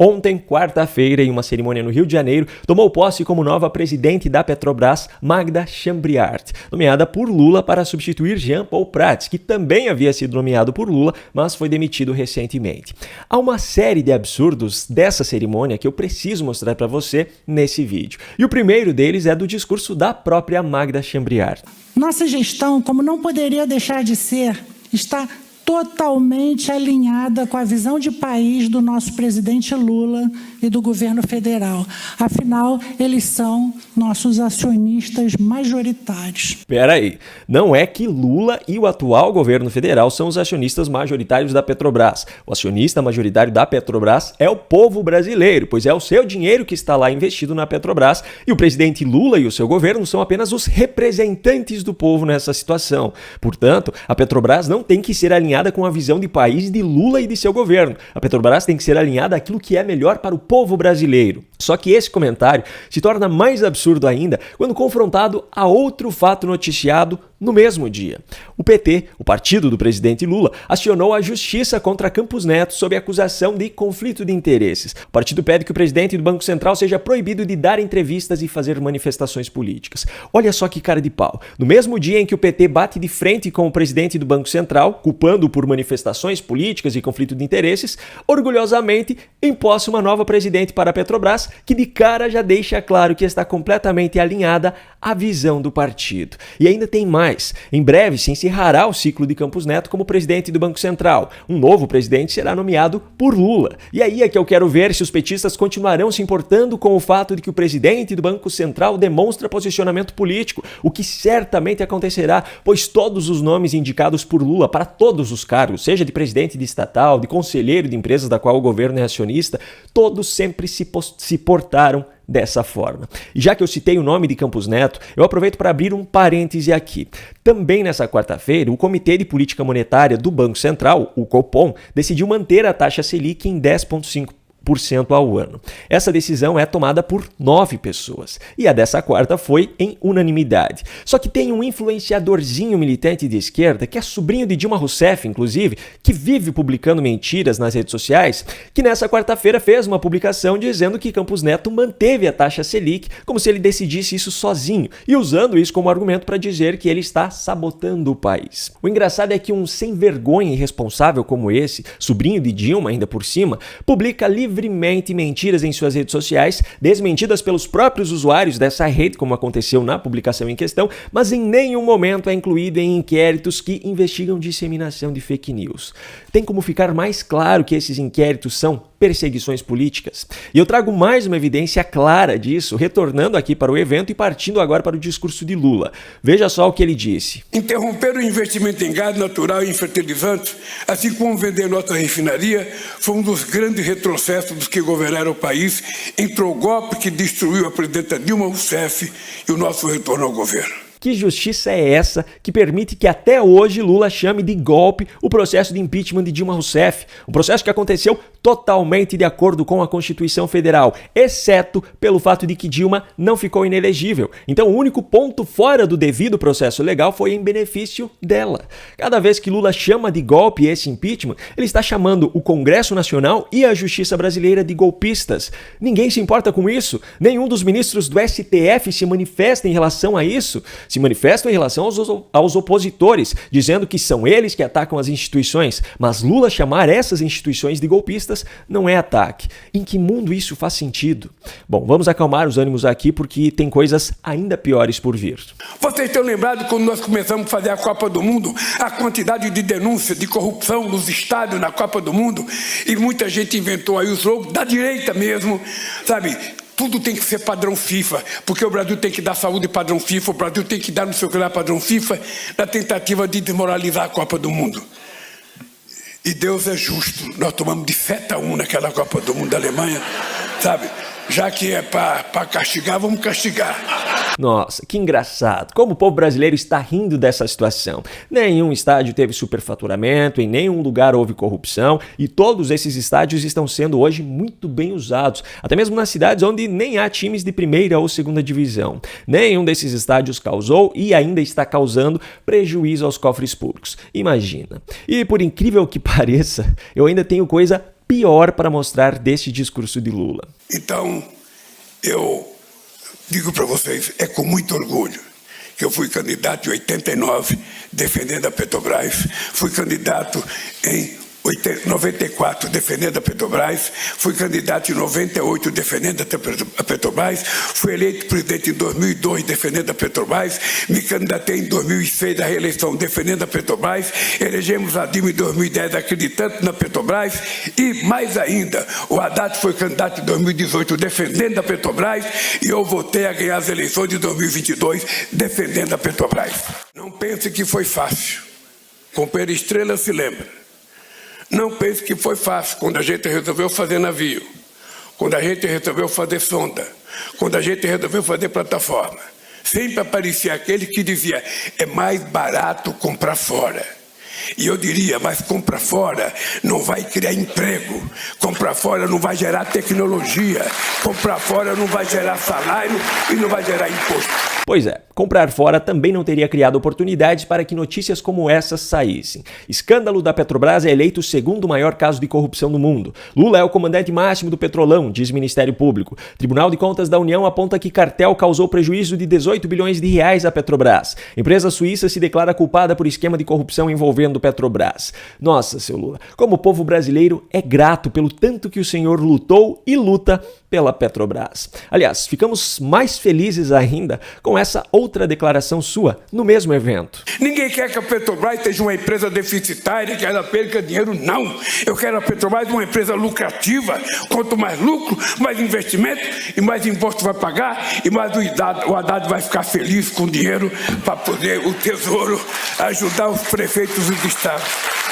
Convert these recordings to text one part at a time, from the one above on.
Ontem, quarta-feira, em uma cerimônia no Rio de Janeiro, tomou posse como nova presidente da Petrobras, Magda Chambriard, nomeada por Lula para substituir Jean Paul Prats, que também havia sido nomeado por Lula, mas foi demitido recentemente. Há uma série de absurdos dessa cerimônia que eu preciso mostrar para você nesse vídeo. E o primeiro deles é do discurso da própria Magda Chambriard. Nossa gestão, como não poderia deixar de ser, está totalmente alinhada com a visão de país do nosso presidente Lula e do governo federal. Afinal, eles são nossos acionistas majoritários. Espera aí, não é que Lula e o atual governo federal são os acionistas majoritários da Petrobras. O acionista majoritário da Petrobras é o povo brasileiro, pois é o seu dinheiro que está lá investido na Petrobras e o presidente Lula e o seu governo são apenas os representantes do povo nessa situação. Portanto, a Petrobras não tem que ser alinhada com a visão de país de Lula e de seu governo. A Petrobras tem que ser alinhada àquilo que é melhor para o povo brasileiro. Só que esse comentário se torna mais absurdo ainda quando confrontado a outro fato noticiado no mesmo dia. O PT, o partido do presidente Lula, acionou a justiça contra Campos Neto sob acusação de conflito de interesses. O partido pede que o presidente do Banco Central seja proibido de dar entrevistas e fazer manifestações políticas. Olha só que cara de pau. No mesmo dia em que o PT bate de frente com o presidente do Banco Central, culpando-o por manifestações políticas e conflito de interesses, orgulhosamente imposta uma nova presidente para a Petrobras, que de cara já deixa claro que está completamente alinhada à visão do partido. E ainda tem mais. Em breve se encerrará o ciclo de Campos Neto como presidente do Banco Central. Um novo presidente será nomeado por Lula. E aí é que eu quero ver se os petistas continuarão se importando com o fato de que o presidente do Banco Central demonstra posicionamento político, o que certamente acontecerá, pois todos os nomes indicados por Lula para todos os cargos, seja de presidente de estatal, de conselheiro de empresas da qual o governo é acionista, todos sempre se portaram dessa forma. E já que eu citei o nome de Campos Neto, eu aproveito para abrir um parêntese aqui. Também nessa quarta-feira, o Comitê de Política Monetária do Banco Central, o Copom, decidiu manter a taxa Selic em 10,5% ao ano. Essa decisão é tomada por 9 pessoas e a dessa quarta foi em unanimidade. Só que tem um influenciadorzinho militante de esquerda, que é sobrinho de Dilma Rousseff, inclusive, que vive publicando mentiras nas redes sociais, que nessa quarta-feira fez uma publicação dizendo que Campos Neto manteve a taxa Selic como se ele decidisse isso sozinho e usando isso como argumento para dizer que ele está sabotando o país. O engraçado é que um sem vergonha e irresponsável como esse, sobrinho de Dilma ainda por cima, publica livremente mentiras em suas redes sociais, desmentidas pelos próprios usuários dessa rede, como aconteceu na publicação em questão, mas em nenhum momento é incluído em inquéritos que investigam disseminação de fake news. Tem como ficar mais claro que esses inquéritos são perseguições políticas? E eu trago mais uma evidência clara disso, retornando aqui para o evento e partindo agora para o discurso de Lula. Veja só o que ele disse. Interromper o investimento em gás natural e em fertilizantes, assim como vender nossa refinaria, foi um dos grandes retrocessos dos que governaram o país entre o golpe que destruiu a presidenta Dilma Rousseff e o nosso retorno ao governo. Que justiça é essa que permite que até hoje Lula chame de golpe o processo de impeachment de Dilma Rousseff? Um processo que aconteceu totalmente de acordo com a Constituição Federal, exceto pelo fato de que Dilma não ficou inelegível. Então o único ponto fora do devido processo legal foi em benefício dela. Cada vez que Lula chama de golpe esse impeachment, ele está chamando o Congresso Nacional e a Justiça Brasileira de golpistas. Ninguém se importa com isso. Nenhum dos ministros do STF se manifesta em relação a isso. Se manifestam em relação aos opositores, dizendo que são eles que atacam as instituições, mas Lula chamar essas instituições de golpistas não é ataque. Em que mundo isso faz sentido? Bom, vamos acalmar os ânimos aqui porque tem coisas ainda piores por vir. Vocês estão lembrados quando nós começamos a fazer a Copa do Mundo, a quantidade de denúncias de corrupção nos estádios na Copa do Mundo, e muita gente inventou aí os logos da direita mesmo, sabe? Tudo tem que ser padrão FIFA, porque o Brasil tem que dar saúde padrão FIFA, o Brasil tem que dar não sei o que lá padrão FIFA, na tentativa de desmoralizar a Copa do Mundo. E Deus é justo, nós tomamos de 7-1 naquela Copa do Mundo da Alemanha, sabe? Já que é para castigar, vamos castigar. Nossa, que engraçado. Como o povo brasileiro está rindo dessa situação. Nenhum estádio teve superfaturamento, em nenhum lugar houve corrupção e todos esses estádios estão sendo hoje muito bem usados. Até mesmo nas cidades onde nem há times de primeira ou segunda divisão. Nenhum desses estádios causou e ainda está causando prejuízo aos cofres públicos. Imagina. E por incrível que pareça, eu ainda tenho coisa pior para mostrar desse discurso de Lula? Então, eu digo para vocês, é com muito orgulho que eu fui candidato em 89, defendendo a Petrobras, fui candidato em 94, defendendo a Petrobras, fui candidato em 98, defendendo a Petrobras, fui eleito presidente em 2002, defendendo a Petrobras, me candidatei em 2006 à reeleição, defendendo a Petrobras, elegemos a Dilma em 2010, acreditando na Petrobras, e mais ainda, o Haddad foi candidato em 2018, defendendo a Petrobras, e eu voltei a ganhar as eleições de 2022, defendendo a Petrobras. Não pense que foi fácil. Companheiro Estrela se lembra. Não pense que foi fácil quando a gente resolveu fazer navio, quando a gente resolveu fazer sonda, quando a gente resolveu fazer plataforma. Sempre aparecia aquele que dizia, é mais barato comprar fora. E eu diria, mas comprar fora não vai criar emprego, comprar fora não vai gerar tecnologia, comprar fora não vai gerar salário e não vai gerar imposto. Pois é, comprar fora também não teria criado oportunidades para que notícias como essas saíssem. Escândalo da Petrobras é eleito o segundo maior caso de corrupção do mundo. Lula é o comandante máximo do Petrolão, diz Ministério Público. Tribunal de Contas da União aponta que cartel causou prejuízo de 18 bilhões de reais à Petrobras. Empresa suíça se declara culpada por esquema de corrupção envolvendo Petrobras. Nossa, seu Lula, como o povo brasileiro é grato pelo tanto que o senhor lutou e luta pela Petrobras. Aliás, ficamos mais felizes ainda com essa outra declaração sua no mesmo evento. Ninguém quer que a Petrobras seja uma empresa deficitária, que ela perca dinheiro, não. Eu quero a Petrobras uma empresa lucrativa. Quanto mais lucro, mais investimento e mais imposto vai pagar e mais o Haddad vai ficar feliz com o dinheiro para poder o Tesouro ajudar os prefeitos dos estados.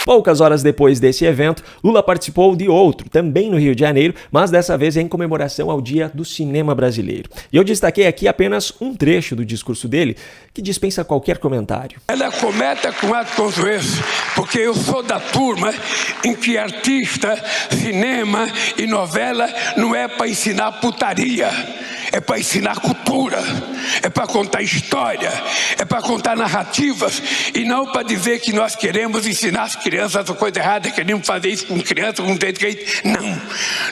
Poucas horas depois desse evento, Lula participou de outro, também no Rio de Janeiro, mas dessa vez em comemoração ao Dia do Cinema Brasileiro. E eu destaquei aqui apenas um trecho do discurso dele, que dispensa qualquer comentário. Ela cometa com ato como esse, porque eu sou da turma em que artista, cinema e novela não é para ensinar putaria. É para ensinar cultura, é para contar história, é para contar narrativas e não para dizer que nós queremos ensinar as crianças a coisa errada, queremos fazer isso com criança, com jeito que não,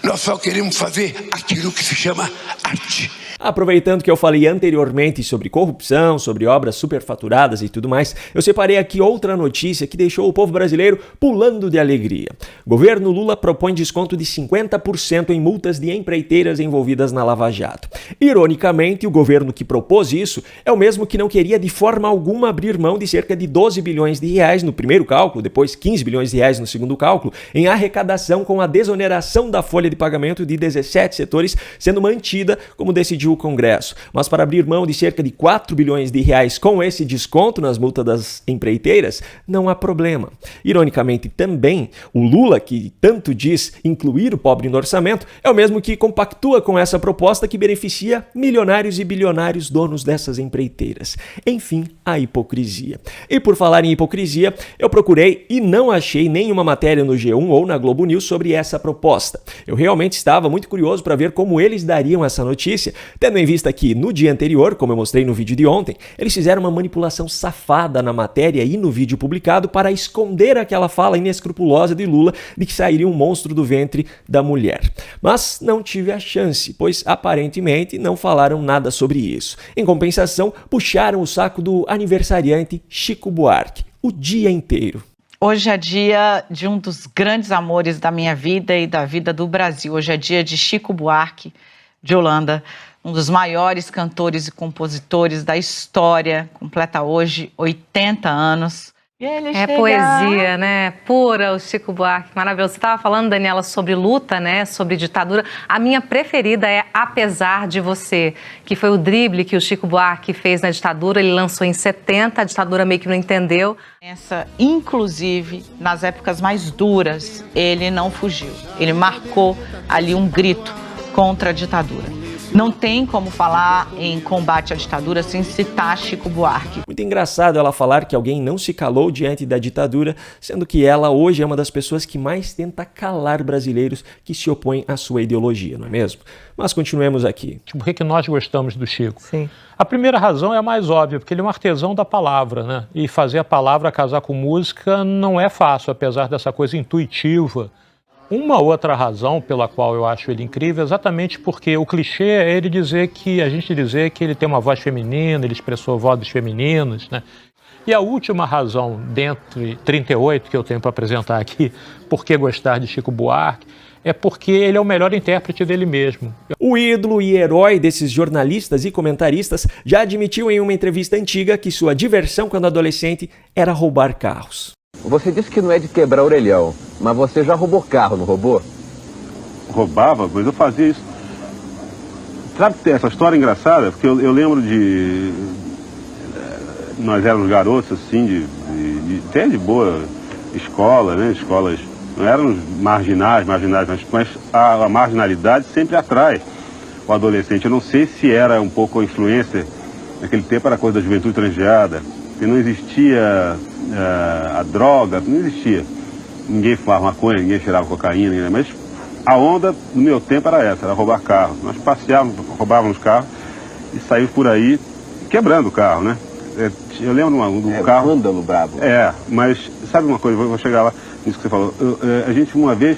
nós só queremos fazer aquilo que se chama arte. Aproveitando que eu falei anteriormente sobre corrupção, sobre obras superfaturadas e tudo mais, eu separei aqui outra notícia que deixou o povo brasileiro pulando de alegria. Governo Lula propõe desconto de 50% em multas de empreiteiras envolvidas na Lava Jato. Ironicamente, o governo que propôs isso é o mesmo que não queria de forma alguma abrir mão de cerca de 12 bilhões de reais no primeiro cálculo, depois 15 bilhões de reais no segundo cálculo, em arrecadação com a desoneração da folha de pagamento de 17 setores sendo mantida, como decidiu o Congresso. Mas para abrir mão de cerca de 4 bilhões de reais com esse desconto nas multas das empreiteiras, não há problema. Ironicamente também, o Lula, que tanto diz incluir o pobre no orçamento, é o mesmo que compactua com essa proposta que beneficia milionários e bilionários donos dessas empreiteiras. Enfim, a hipocrisia. E por falar em hipocrisia, eu procurei e não achei nenhuma matéria no G1 ou na Globo News sobre essa proposta. Eu realmente estava muito curioso para ver como eles dariam essa notícia, tendo em vista que no dia anterior, como eu mostrei no vídeo de ontem, eles fizeram uma manipulação safada na matéria e no vídeo publicado para esconder aquela fala inescrupulosa de Lula de que sairia um monstro do ventre da mulher. Mas não tive a chance, pois aparentemente não falaram nada sobre isso. Em compensação, puxaram o saco do aniversariante Chico Buarque, o dia inteiro. Hoje é dia de um dos grandes amores da minha vida e da vida do Brasil. Hoje é dia de Chico Buarque, de Holanda, um dos maiores cantores e compositores da história, completa hoje 80 anos. E ele chega... poesia, né? Pura, o Chico Buarque, maravilhoso. Você estava falando, Daniela, sobre luta, né? Sobre ditadura. A minha preferida é Apesar de Você, que foi o drible que o Chico Buarque fez na ditadura. Ele lançou em 70, a ditadura meio que não entendeu. Inclusive, nas épocas mais duras, ele não fugiu. Ele marcou ali um grito contra a ditadura. Não tem como falar em combate à ditadura sem citar Chico Buarque. Muito engraçado ela falar que alguém não se calou diante da ditadura, sendo que ela hoje é uma das pessoas que mais tenta calar brasileiros que se opõem à sua ideologia, não é mesmo? Mas continuemos aqui. Por que nós gostamos do Chico? Sim. A primeira razão é a mais óbvia, porque ele é um artesão da palavra, né? E fazer a palavra casar com música não é fácil, apesar dessa coisa intuitiva Uma outra razão pela qual eu acho ele incrível é exatamente porque o clichê é ele dizer que, a gente dizer que ele tem uma voz feminina, ele expressou vozes femininas, né? E a última razão, dentre 38 que eu tenho para apresentar aqui, por que gostar de Chico Buarque, é porque ele é o melhor intérprete dele mesmo. O ídolo e herói desses jornalistas e comentaristas já admitiu em uma entrevista antiga que sua diversão quando adolescente era roubar carros. Você disse que não é de quebrar orelhão, mas você já roubou carro, não roubou? Roubava, mas eu fazia isso. Sabe que tem essa história engraçada? Porque eu lembro de... Nós éramos garotos, assim, até de boa escola, né? Escolas, não éramos marginais, mas a marginalidade sempre atrai o adolescente. Eu não sei se era um pouco a influência, naquele tempo era coisa da juventude transviada, que não existia a droga, não existia. Ninguém fumava maconha, ninguém cheirava cocaína, mas a onda no meu tempo era essa, era roubar carro. Nós passeávamos, roubávamos carros e saímos por aí quebrando o carro, né? Eu lembro do carro... Vândalo brabo. Mas sabe uma coisa, vou chegar lá nisso que você falou. A gente, uma vez,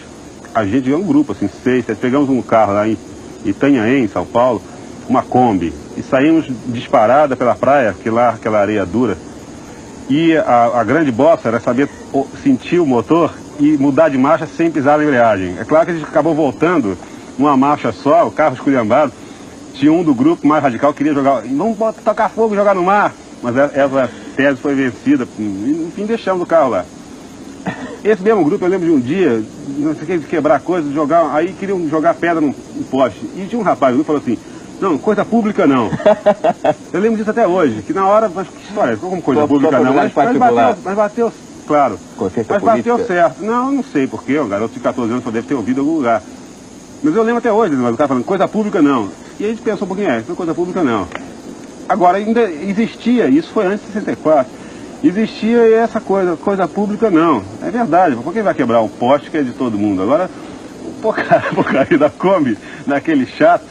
é um grupo, assim, 6, 7, pegamos um carro lá em Itanhaém, em São Paulo, uma Kombi, e saímos disparada pela praia, que lá, aquela areia dura. E a grande bossa era saber sentir o motor e mudar de marcha sem pisar na embreagem. É claro que a gente acabou voltando numa marcha só, o carro esculhambado. Tinha um do grupo mais radical que queria jogar, vamos tocar fogo e jogar no mar. Mas essa tese foi vencida, enfim, deixamos o carro lá. Esse mesmo grupo, eu lembro de um dia, não sei o que, de quebrar coisas, aí queriam jogar pedra no poste. E tinha um rapaz que falou assim, não, coisa pública não. Eu lembro disso até hoje, que na hora, mas que história, como coisa pública não, mas bateu, claro, mas bateu certo. Não sei porquê, um garoto de 14 anos só deve ter ouvido em algum lugar. Mas eu lembro até hoje, mas o cara falando, coisa pública não. E a gente pensou um pouquinho, coisa pública não. Agora, ainda existia, isso foi antes de 64, existia essa coisa pública não. É verdade, por que vai quebrar o poste que é de todo mundo? Agora, a porcaria da Kombi, naquele chato,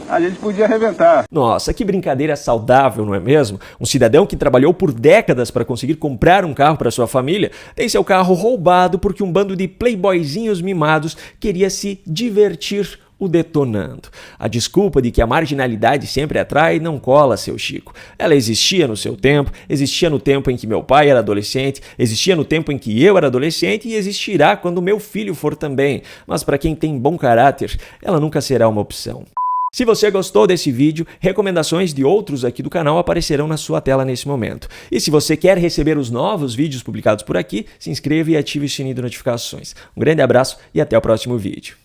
a gente podia arrebentar. Nossa, que brincadeira saudável, não é mesmo? Um cidadão que trabalhou por décadas para conseguir comprar um carro para sua família tem seu carro roubado porque um bando de playboyzinhos mimados queria se divertir o detonando. A desculpa de que a marginalidade sempre atrai não cola, seu Chico. Ela existia no seu tempo, existia no tempo em que meu pai era adolescente, existia no tempo em que eu era adolescente e existirá quando meu filho for também. Mas para quem tem bom caráter, ela nunca será uma opção. Se você gostou desse vídeo, recomendações de outros aqui do canal aparecerão na sua tela nesse momento. E se você quer receber os novos vídeos publicados por aqui, se inscreva e ative o sininho de notificações. Um grande abraço e até o próximo vídeo.